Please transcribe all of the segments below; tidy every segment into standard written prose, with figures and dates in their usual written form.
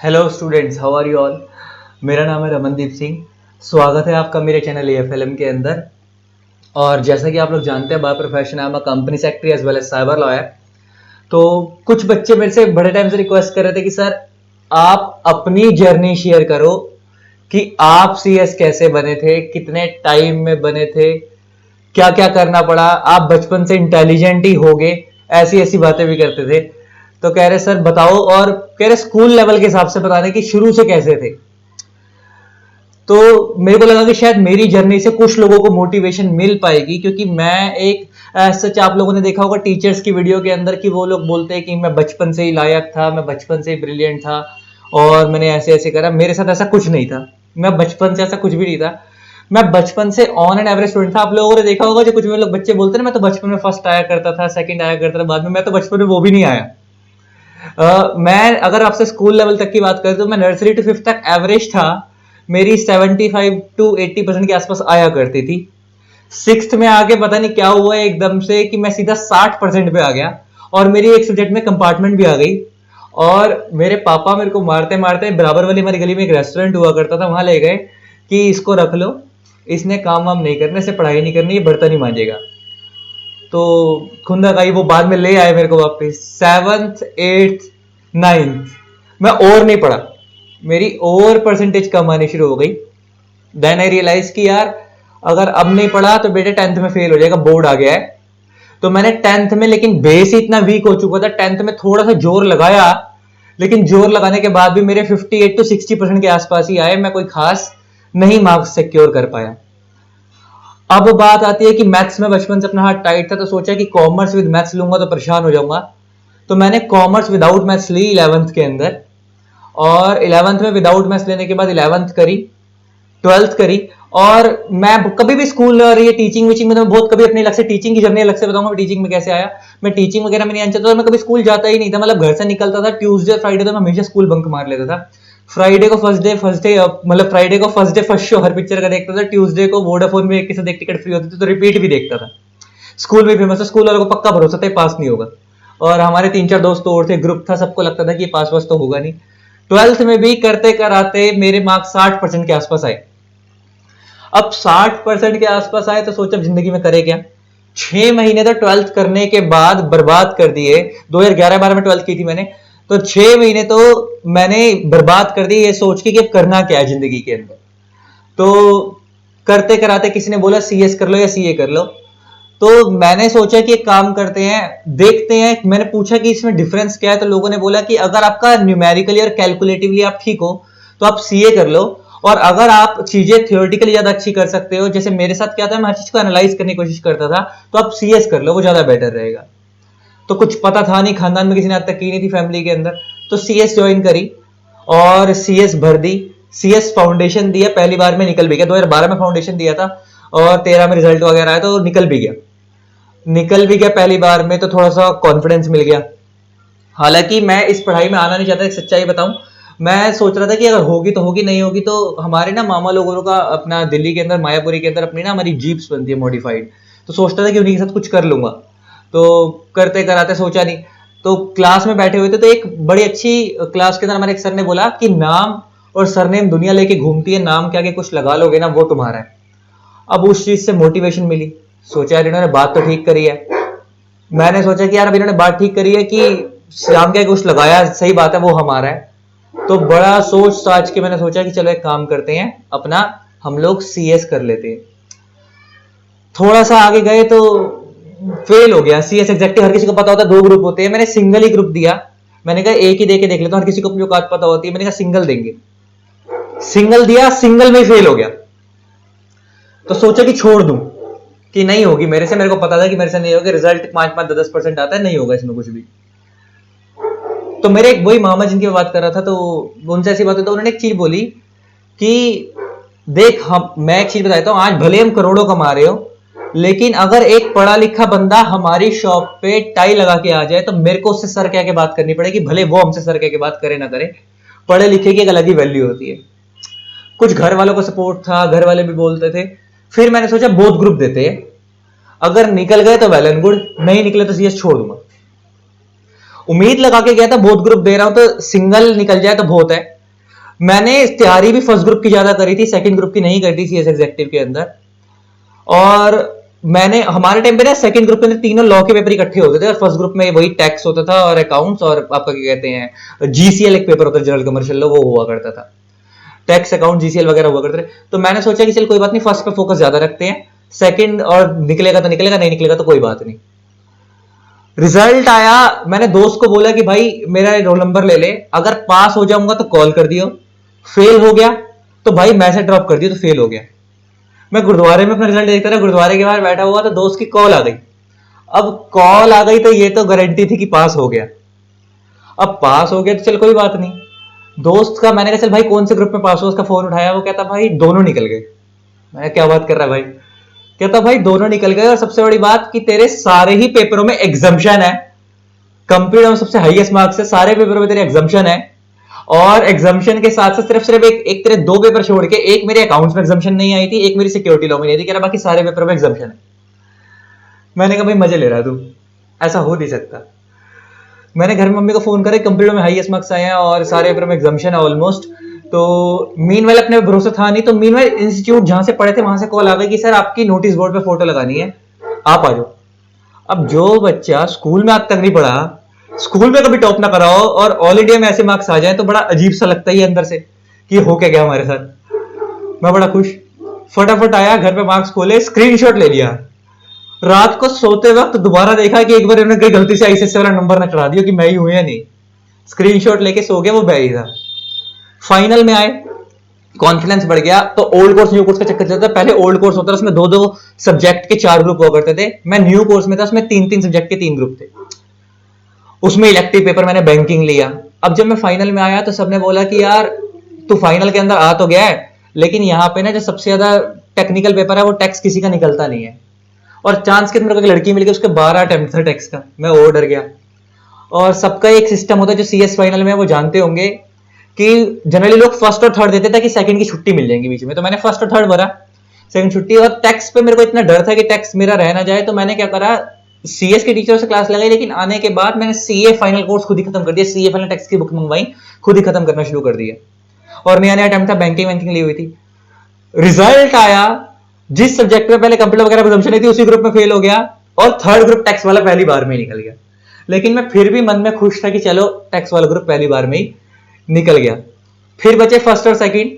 Hello students, how are you all. मेरा नाम है रमनदीप सिंह। स्वागत है आपका मेरे चैनल AFLM के अंदर। और जैसा कि आप लोग जानते हैं, by profession I am a company secretary as well as cyber lawyer. तो कुछ बच्चे मेरे से बड़े टाइम से रिक्वेस्ट कर रहे थे कि सर आप अपनी जर्नी शेयर करो कि आप CS कैसे बने थे, कितने टाइम में बने थे, क्या क्या करना पड़ा, आप बचपन से इंटेलिजेंट ही होगे, ऐसी ऐसी बातें भी करते थे। तो कह रहे सर बताओ, और कह रहे स्कूल लेवल के हिसाब से बताने कि शुरू से कैसे थे। तो मेरे को लगा कि शायद मेरी जर्नी से कुछ लोगों को मोटिवेशन मिल पाएगी, क्योंकि मैं एक सच आप लोगों ने देखा होगा टीचर्स की वीडियो के अंदर कि वो लोग बोलते हैं कि मैं बचपन से ही लायक था, मैं बचपन से ही ब्रिलियंट था और मैंने ऐसे ऐसे करा। मेरे साथ ऐसा कुछ नहीं था। मैं बचपन से ऐसा कुछ भी नहीं था। मैं बचपन से ऑन एंड एवरेज स्टूडेंट था। आप लोगों ने देखा होगा जो कुछ भी लोग बच्चे बोलते हैं ना, मैं तो बचपन में फर्स्ट आया करता था, सेकंड आया करता था, बाद में मैं तो बचपन में वो भी नहीं आया। मैं अगर आपसे स्कूल लेवल तक की बात करें तो मैं नर्सरी टू फिफ्थ तक एवरेज था। मेरी 75 to 80% के आसपास आया करती थी। सिक्स्थ में आके पता नहीं क्या हुआ एकदम से कि मैं सीधा 60% पे आ गया और मेरी एक सब्जेक्ट में कंपार्टमेंट भी आ गई। और मेरे पापा मेरे को मारते मारते बराबर वाली हमारी गली में एक रेस्टोरेंट हुआ करता था, वहां ले गए कि इसको रख लो, इसने काम वाम नहीं करने, से पढ़ाई नहीं करनी, ये बर्तन ही मांजेगा। तो खुंदा का वो बाद में ले आए मेरे को वापस 7th 8th 9th। मैं और नहीं पढ़ा, मेरी और परसेंटेज कम आनी शुरू हो गई। देन आई रियलाइज कि यार अगर अब नहीं पढ़ा तो बेटे 10th में फेल हो जाएगा, बोर्ड आ गया है। तो मैंने 10th में, लेकिन बेस ही इतना वीक हो चुका था, 10th में थोड़ा सा जोर लगाया, लेकिन जोर लगाने के बाद भी मेरे 58 to 60% के आसपास ही आए। मैं कोई खास नहीं मार्क्स सिक्योर कर पाया। अब बात आती है कि मैथ्स में बचपन से अपना हाथ टाइट था, तो सोचा कि कॉमर्स विद मैथ्स लूंगा तो परेशान हो जाऊंगा। तो मैंने कॉमर्स विदाउट मैथ्स ली 11th के अंदर। और 11th में विदाउट मैथ्स लेने के बाद 11th करी, 12th करी। और मैं कभी भी स्कूल और ये टीचिंग वीचिंग में तो मैं बहुत कभी अपने अलग से टीचिंग की जर्नी अलग से बताऊंगा टीचिंग में कैसे आया। मैं टीचिंग वगैरह में नहीं आना चाहता था। मैं कभी स्कूल जाता ही नहीं था, मतलब घर से निकलता था ट्यूसडे फ्राइडे तो मैं हमेशा स्कूल बंक मार लेता था। फ्राइडे को फर्स्ट डे मतलब फ्राइडे को फर्स्ट डे फर्स्ट शो हर पिक्चर का देखता था। ट्यूसडे को वोडाफोन में एक के साथ एक टिकट फ्री होती थी तो रिपीट भी देखता था। स्कूल में फेमस है, स्कूल वालों को पक्का भरोसा था पास नहीं होगा। और हमारे 3-4 दोस्त और थे, ग्रुप था, सबको लगता था कि पास वास तो होगा नहीं। 12th में भी करते कराते मेरे मार्क्स 60% के आसपास आए। अब 60% के आसपास आए तो सोचा जिंदगी में करे क्या। 6 महीने तो 12th करने के बाद बर्बाद कर दिए। 2011-12 में 12th की थी मैंने। तो 6 महीने तो मैंने बर्बाद कर दिए ये सोच के कि अब करना क्या है जिंदगी के अंदर। तो करते कराते किसी ने बोला CS कर लो या CA कर लो। तो मैंने सोचा कि एक काम करते हैं, देखते हैं। मैंने पूछा कि इसमें डिफरेंस क्या है, तो लोगों ने बोला कि अगर आपका न्यूमेरिकली और कैलकुलेटिवली आप ठीक हो तो आप CA कर लो। और अगर आप चीजें थियोरेटिकली ज्यादा अच्छी कर सकते हो, जैसे मेरे साथ क्या था, मैं हर चीज को एनालाइज करने की कोशिश करता था, तो आप CS कर लो, वो ज्यादा बेटर रहेगा। तो कुछ पता था नहीं, खानदान में किसी ने आज तक की नहीं थी फैमिली के अंदर। तो CS ज्वाइन करी और CS भर दी। CS फाउंडेशन दिया, पहली बार में निकल भी गया। 2012 में फाउंडेशन दिया था और 13 में रिजल्ट वगैरह आया तो निकल भी गया। निकल भी गया पहली बार में, तो थोड़ा सा कॉन्फिडेंस मिल गया। हालांकि मैं इस पढ़ाई में आना नहीं चाहता, एक सच्चाई बताऊं। मैं सोच रहा था कि अगर होगी तो होगी, नहीं होगी तो हमारे ना मामा लोगों का अपना दिल्ली के अंदर मायापुरी के अंदर अपनी ना हमारी जीप्स बनती है मॉडिफाइड। तो सोचता था कि उन्हीं के साथ कुछ कर लूंगा। तो करते कराते सोचा नहीं। तो क्लास में बैठे हुए थे तो एक बड़ी अच्छी क्लास के अंदर हमारे एक सर ने बोला कि नाम और सरनेम दुनिया लेके घूमती है, नाम के आगे कुछ लगा लोगे ना वो तुम्हारा है। अब उस चीज से मोटिवेशन मिली। सोचा यार इन्होंने बात तो ठीक करी है। मैंने सोचा कि यार अब इन्होंने बात ठीक करी है कि शाम के कुछ लगाया, सही बात है, वो हमारा है। तो बड़ा सोच साच के मैंने सोचा कि चलो एक काम करते हैं, अपना हम लोग CS कर लेते हैं। थोड़ा सा आगे गए तो फेल हो गया। CS एग्जैक्टिव हर किसी को पता होता है, 2 ग्रुप होते हैं, मैंने सिंगल ही ग्रुप दिया। मैंने कहा एक ही दे के देख लेता हूं, हर किसी को अपनी औकात पता होती है। मैंने कहा सिंगल देंगे। सिंगल दिया, सिंगल में फेल हो गया। तो सोचा कि छोड़ दूं, कि नहीं होगी मेरे से। मेरे को पता था कि मेरे से नहीं होगी, रिजल्ट 5-5 10% आता है, नहीं होगा इसमें कुछ भी। तो मेरे एक वही मामा जिनकी मैं बात कर रहा था, तो उनसे ऐसी बात हुई तो उन्होंने एक चीज बोली कि देख, हम मैं एक चीज बताता हूँ, आज भले हम करोड़ों कमा रहे हो, लेकिन अगर एक पढ़ा लिखा बंदा हमारी शॉप पे टाई लगा के आ जाए तो मेरे को उससे सर कह के बात करनी पड़ेगी, भले वो हमसे सर कह के बात करे ना करे। पढ़े लिखे की एक अलग ही वैल्यू होती है। कुछ घर वालों को सपोर्ट था, घर वाले भी बोलते थे। फिर मैंने सोचा बोथ ग्रुप देते हैं, अगर निकल गए तो वेल एंड गुड, नहीं निकले तो CS छोड़ दूंगा। उम्मीद लगा के गया था बहुत ग्रुप दे रहा हूं तो सिंगल निकल जाए तो बहुत है। मैंने तैयारी भी फर्स्ट ग्रुप की ज्यादा करी थी, सेकंड ग्रुप की नहीं करी थी सीएस एग्जेक्टिव के अंदर। और मैंने हमारे टाइम पे ना सेकंड ग्रुप के अंदर तीनों लॉ के पेपर इकट्ठे होते थे और फर्स्ट ग्रुप में वही टैक्स होता था और अकाउंट्स और आपका क्या कहते हैं जीसीएल एक पेपर होता है जनरल कमर्शियल लॉ, वो हुआ करता था। टैक्स अकाउंट जीसीएल वगैरह हुआ करते थे। तो मैंने सोचा कि चल कोई बात नहीं, फर्स्ट पे फोकस ज्यादा रखते हैं, सेकंड और निकलेगा तो निकलेगा, नहीं निकलेगा तो कोई बात नहीं। रिजल्ट आया, मैंने दोस्त को बोला कि भाई मेरा रोल नंबर ले ले, अगर पास हो जाऊंगा तो कॉल कर दियो, फेल हो गया तो भाई मैसेज ड्रॉप कर दियो तो फेल हो गया। मैं गुरुद्वारे में अपना रिजल्ट देखता रहा, गुरुद्वारे के बाहर बैठा हुआ तो दोस्त की कॉल आ गई। अब कॉल आ गई तो ये तो गारंटी थी कि पास हो गया। अब पास हो गया तो चल कोई बात नहीं। दोस्त का मैंने कहा चल भाई कौन से ग्रुप में पास हो, उसका फोन उठाया, वो कहता भाई दोनों निकल गए। मैं क्या बात कर रहा है भाई, कहता भाई दोनों निकल गए और सबसे बड़ी बात कि तेरे सारे ही पेपरों में एग्जाम्पशन है, कंप्यूटर में सबसे हाईएस्ट मार्क्स है, सारे पेपरों में तेरे एग्जाम्पशन है। और एग्जाम्पशन के साथ साथ सिर्फ एक तेरे दो पेपर छोड़ के, एक मेरे अकाउंट्स में एग्जाम्पशन नहीं आई थी, एक मेरी सिक्योरिटी लॉ में नहीं थी, कह रहा बाकी सारे पेपर में एग्जाम्पशन है। मैंने कहा भाई मजे ले रहा तू, ऐसा हो नहीं सकता। मैंने घर में मम्मी को फोन करा, कंप्यूटर में हाईएस्ट मार्क्स आए हैं और सारे पेपर में एग्जाम्पशन है ऑलमोस्ट। तो मीनवाइल अपने भरोसा था नहीं, तो मीनवाइल इंस्टीट्यूट जहां से पढ़े थे वहां से कॉल आ गई कि सर आपकी नोटिस बोर्ड पे फोटो लगानी है, आप आ जाओ। अब जो बच्चा स्कूल में आज तक नहीं पढ़ा, स्कूल में कभी टॉप ना कराओ और ऑल इंडिया में ऐसे मार्क्स आ जाए तो बड़ा अजीब सा लगता है अंदर से कि हो क्या गया हमारे साथ। मैं बड़ा खुश, फटाफट आया घर पे, मार्क्स खोले, स्क्रीनशॉट ले लिया। रात को सोते वक्त दोबारा देखा कि एक बार उन्होंने गलती से आईसीएसई वाला नंबर ना चढ़ा दिया कि मैं ही हूं या नहीं। स्क्रीनशॉट लेके सो गया, वो बैरी था। फाइनल में आए, कॉन्फिडेंस बढ़ गया, तो ओल्ड कोर्स न्यू कोर्स का चक्कर चलता था। पहले ओल्ड कोर्स होता था, उसमें दो दो सब्जेक्ट के 4 ग्रुप हुआ करते थे। मैं न्यू कोर्स में था, उसमें 3-3 सब्जेक्ट के 3 ग्रुप थे। उसमें इलेक्टिव पेपर मैंने बैंकिंग लिया। अब जब मैं फाइनल में आया तो सबने बोला कि यार तू फाइनल के अंदर आ तो गया है, लेकिन यहाँ पे ना जो सबसे ज्यादा टेक्निकल पेपर है वो टैक्स किसी का निकलता नहीं है। और चांस के मेरे को एक लड़की मिल गई, उसके 12 अटेम्प्ट था टैक्स का, मैं और डर गया। और सबका एक सिस्टम होता है जो सीएस फाइनल में वो जानते होंगे कि जनरली लोग फर्स्ट और थर्ड देते थे कि सेकंड की छुट्टी मिल जाएंगी बीच में, तो मैंने फर्स्ट और थर्ड भरा, सेकंड छुट्टी। और टैक्स पे मेरे को इतना डर था कि टैक्स मेरा रह ना जाए, तो मैंने क्या करा, सीएस के टीचर से क्लास लगाई, लेकिन आने के बाद मैंने सीए फाइनल कोर्स खुद ही खत्म कर दिया। सीए फाइनल टैक्स की बुक मंगवाई, खुद ही खत्म करना शुरू कर दिया। और नया नया अटेम्प्ट था, बैंकिंग ली हुई थी। रिजल्ट आया, जिस सब्जेक्ट में पहले कंप्यूटर वगैरह एग्जाम्पशन नहीं थी उसी ग्रुप में फेल हो गया, और थर्ड ग्रुप टैक्स वाला पहली बार में ही निकल गया। लेकिन मैं फिर भी मन में खुश था कि चलो टैक्स वाला ग्रुप पहली बार में ही निकल गया। फिर बचे फर्स्ट और सेकंड।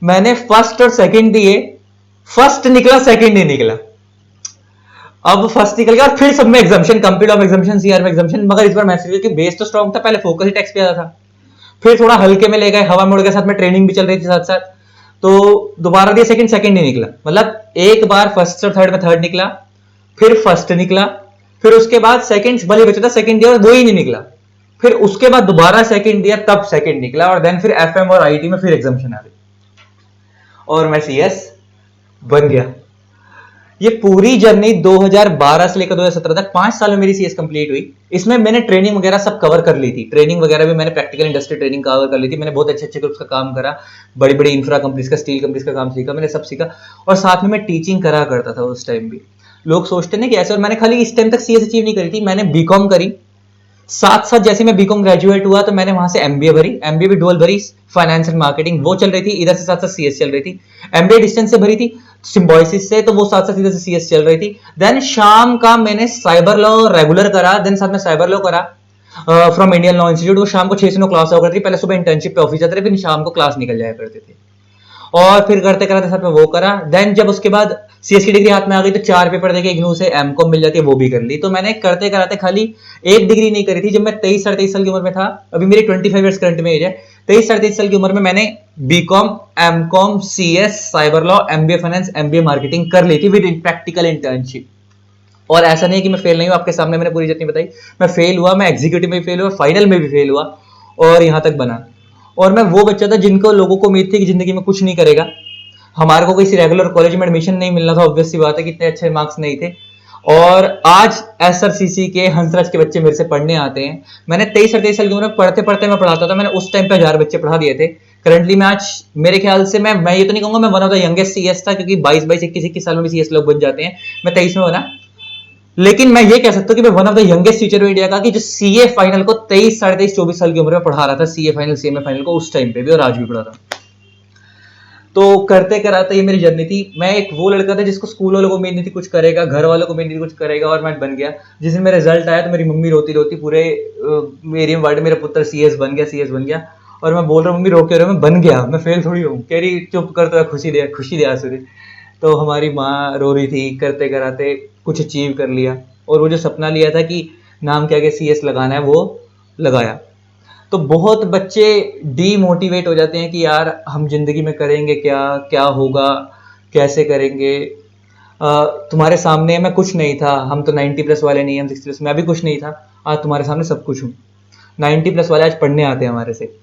मैंने फर्स्ट और सेकंड दिए, फर्स्ट निकला, सेकंड नहीं निकला। अब फर्स्ट निकल गया और फिर सब में एग्जाम्पशन, कंप्यूटर में एग्जाम्पशन, सीआर में एग्जाम्पशन, मगर इस बार मैसेज की बेस तो स्ट्रॉन्ग था, पहले फोकस ही टैक्स पे था। फिर थोड़ा हल्के में ले गए, हवा मोड़ के साथ में ट्रेनिंग भी चल रही थी साथ साथ, तो दोबारा दिया, सेकंड सेकंड नहीं निकला। मतलब एक बार फर्स्ट और थर्ड में थर्ड निकला, फिर फर्स्ट निकला, फिर उसके बाद सेकंड भले बचा था, सेकंड दिया और वो ही नहीं निकला। फिर उसके बाद दोबारा सेकंड दिया, तब सेकंड निकला, और देन फिर एफएम और आईटी में फिर एग्जाम्पशन आ गई और मैं सीएस बन गया। ये पूरी जर्नी 2012 से लेकर 2017 तक 5 साल में मेरी सीएस कंप्लीट हुई। इसमें मैंने ट्रेनिंग वगैरह सब कवर कर ली थी, ट्रेनिंग वगैरह भी मैंने प्रैक्टिकल इंडस्ट्री ट्रेनिंग कवर कर ली थी। मैंने बहुत अच्छे अच्छे ग्रुप्स का काम करा, बड़ी बड़ी इंफ्रा कंपनीज का, स्टील कंपनीज का काम सीखा, मैंने सब सीखा। और साथ में मैं टीचिंग करा करता था उस टाइम भी। लोग सोचते ना कि ऐसे, और मैंने खाली इस टाइम तक सीएस अचीव नहीं करी थी, मैंने बीकॉम करी साथ साथ। जैसे मैं बीकॉम ग्रेजुएट हुआ तो मैंने वहां से एमबीए भरी, एमबीए भी डुअल भरी, फाइनेंस एंड मार्केटिंग वो चल रही थी, इधर से साथ साथ सीएस चल रही थी। एमबीए डिस्टेंस से भरी थी सिम्बोयसिस से, तो वो साथ साथ इधर से सीएस चल रही थी। देन शाम का मैंने साइबर लॉ रेगुलर करा, देन साथ में साइबर लॉ करा फ्रॉम इंडियन लॉ इंस्टीट्यूट। वो शाम को 6 से 9 क्लास हुआ करती थी, पहले सुबह इंटर्नशिप पे ऑफिस जाते थे, फिर शाम को क्लास निकल जाया करते थे। और फिर करते करते साथ में वो करा। देन जब उसके बाद सीएस की डिग्री हाथ में आ गई तो 4 पेपर देके इग्नू से एमकॉम मिल जाती है, वो भी कर ली। तो मैंने करते कराते खाली एक डिग्री नहीं करी थी। जब मैं 23 साढ़े 23 साल की उम्र में था, अभी मेरी 25 ईयर्स करंट में एज है, 23 साढ़े 23 साल की उम्र में मैंने BCom, MCom, CS, cyber law, MBA finance, MBA marketing कर ली थी विद प्रैक्टिकल इंटर्नशिप। और ऐसा नहीं कि मैं फेल नहीं हुआ, आपके सामने मैंने पूरी जितनी बताई, मैं फेल हुआ, मैं एग्जीक्यूटिव में भी फेल हुआ, फाइनल में भी फेल हुआ, और यहां तक बना। और मैं वो बच्चा था जिनको लोगों को उम्मीद थी कि जिंदगी में कुछ नहीं करेगा। हमारे को किसी रेगुलर कॉलेज में एडमिशन नहीं मिलना था, ऑब्वियस सी बात है कि इतने अच्छे मार्क्स नहीं थे। और आज एसआरसीसी के, हंसराज के बच्चे मेरे से पढ़ने आते हैं। मैंने 23 से 23 साल की उम्र में पढ़ते पढ़ते मैं पढ़ाता था, मैंने उस टाइम पे 1000 बच्चे पढ़ा दिए थे। करंटली मैं आज मेरे ख्याल से मैं ये तो नहीं कहूंगा मैं one of the youngest CS था, क्योंकि 22 22 21 21 साल में भी सीएस लोग बन जाते हैं, मैं 23 में बना। लेकिन मैं ये कह सकता हूँ कि मैं one of the youngest teacher हूँ इंडिया का, कि जो सीए फाइनल को 23, 23.5, 24 साल की उम्र में पढ़ा रहा था, सीए फाइनल सीएमए फाइनल को उस टाइम पे भी, और आज भी पढ़ा था। तो करते कराते ये मेरी जर्नी थी। मैं एक वो लड़का था जिसको स्कूल वालों को उम्मीद नहीं थी कुछ करेगा, घर वालों को उम्मीद नहीं थी कुछ करेगा, और मैं बन गया। जिस दिन मेरा रिजल्ट आया तो मेरी मम्मी रोती रोती पूरे एरिया में वर्ड, मेरा पुत्र सीएस बन गया, सीएस बन गया। और मैं बोल रहा हूँ मम्मी रो के रहे हो, मैं बन गया, मैं फेल थोड़ी हूँ। कह रही चुप कर, तो खुशी दे आंसू दे। तो हमारी माँ रो रही थी। करते कराते कुछ अचीव कर लिया, और वो जो सपना लिया था कि नाम के आगे सीएस लगाना है, वो लगाया। तो बहुत बच्चे डीमोटिवेट हो जाते हैं कि यार हम जिंदगी में करेंगे क्या, क्या होगा, कैसे करेंगे। तुम्हारे सामने मैं कुछ नहीं था, हम तो 90 प्लस वाले नहीं, हम 60 प्लस, मैं भी कुछ नहीं था, आज तुम्हारे सामने सब कुछ हूँ। 90 प्लस वाले आज पढ़ने आते हैं हमारे से।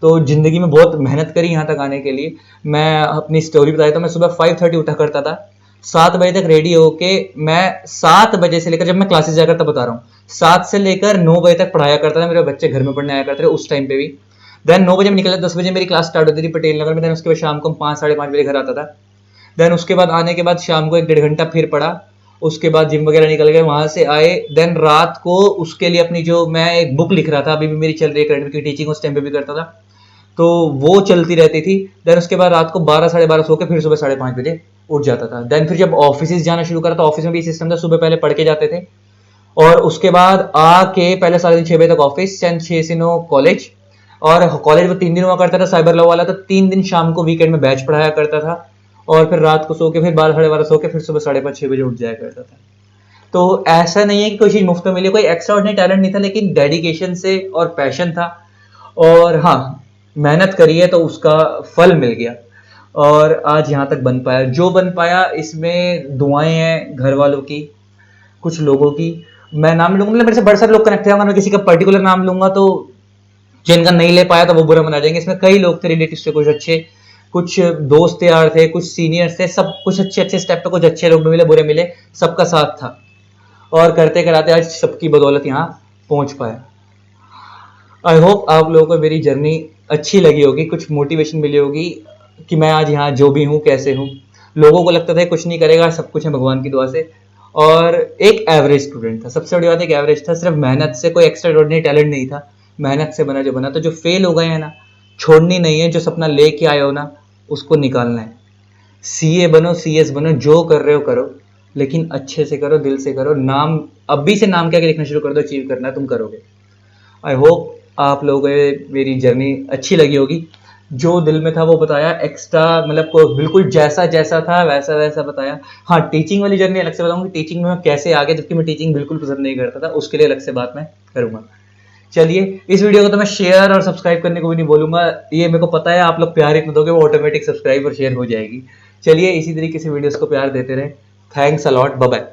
तो जिंदगी में बहुत मेहनत करी यहाँ तक आने के लिए। मैं अपनी स्टोरी बताई तो मैं सुबह 5:30 उठा करता था, 7 बजे तक रेडी होके, मैं 7 बजे से लेकर, जब मैं क्लासेस जाकर तब बता रहा हूँ, 7 से लेकर 9 बजे तक पढ़ाया करता था। मेरे बच्चे घर में पढ़ने आया करते थे उस टाइम पे भी। देन 9 बजे में निकला, 10 बजे मेरी क्लास स्टार्ट होती थी पटेल नगर में। देन उसके बाद शाम को 5, 5:30 बजे घर आता था। देन उसके बाद आने के बाद शाम को 1-1.5 घंटा फिर पढ़ा। उसके बाद जिम वगैरह निकल गए, वहां से आए। देन रात को उसके लिए अपनी, जो मैं एक बुक लिख रहा था, अभी भी मेरी चल रही है अकेडमी की टीचिंग, उस टाइम पे भी करता था, तो वो चलती रहती थी। देन उसके बाद रात को 12, 12:30 सो के फिर सुबह 5:30 बजे उठ जाता था। देन फिर जब ऑफिस जाना शुरू करा तो ऑफिस में भी सिस्टम था, सुबह पहले पढ़ के जाते थे, और उसके बाद आके पहले सारे दिन 6 बजे तक ऑफिस, 6 से 9 कॉलेज। और कॉलेज में 3 दिन हुआ करता था साइबर लॉ वाला, तो 3 दिन शाम को वीकेंड में बैच पढ़ाया करता था, और फिर रात को सो के फिर 12, 12:30 सो के फिर सुबह 5:30, 6 बजे उठ जाया करता था। तो ऐसा नहीं है कि कोई चीज मुफ्त में मिली, कोई एक्स्ट्रा ऑर्डिनरी टैलेंट नहीं था, लेकिन डेडिकेशन से और पैशन था। और हाँ, मेहनत करी है तो उसका फल मिल गया, और आज यहाँ तक बन पाया जो बन पाया। इसमें दुआएं हैं घर वालों की, कुछ लोगों की। मैं नाम लूंगा, मतलब मेरे से बड़े सारे लोग कनेक्ट होंगे, मैं किसी का पर्टिकुलर नाम लूंगा तो जिनका नहीं ले पाया तो वो बुरा मना जाएंगे। इसमें कई लोग थे रिलेटिव से, कुछ अच्छे, कुछ दोस्त यार थे, कुछ सीनियर्स थे, सब कुछ अच्छे अच्छे स्टेप पे, कुछ अच्छे लोग भी मिले, बुरे मिले, सबका साथ था। और करते कराते आज सबकी बदौलत यहाँ पहुंच पाया। आई होप आप लोगों को मेरी जर्नी अच्छी लगी होगी, कुछ मोटिवेशन मिली होगी कि मैं आज यहाँ जो भी हूँ, कैसे हूँ। लोगों को लगता था कुछ नहीं करेगा, सब कुछ है भगवान की दुआ से। और एक एवरेज स्टूडेंट था, सबसे बड़ी बात एक एवरेज था, सिर्फ मेहनत से, कोई एक्स्ट्रा ऑर्डिनरी टैलेंट नहीं था, मेहनत से बना जो बना। तो जो फेल हो गए हैं ना, छोड़नी नहीं है, जो सपना लेके आए हो ना, उसको निकालना है। सीए बनो, सीएस बनो, जो कर रहे हो करो, लेकिन अच्छे से करो, दिल से करो। नाम अभी से नाम के आगे लिखना शुरू कर दो, अचीव करना है, तुम करोगे। आई होप आप लोगों को मेरी जर्नी अच्छी लगी होगी। जो दिल में था वो बताया, एक्स्ट्रा मतलब को बिल्कुल जैसा जैसा था वैसा वैसा बताया। हाँ, टीचिंग वाली जर्नी अलग से बताऊंगी, टीचिंग में मैं कैसे आ गया, जबकि मैं टीचिंग बिल्कुल पसंद नहीं करता था, उसके लिए अलग से बात मैं करूंगा। चलिए, इस वीडियो को तो मैं शेयर और सब्सक्राइब करने को भी नहीं बोलूंगा, ये मेरे को पता है आप लोग प्यार इतना दोगे, वो ऑटोमेटिक सब्सक्राइब और शेयर हो जाएगी। चलिए, इसी तरीके से वीडियोस को प्यार देते रहे। Thanks a lot, bye bye.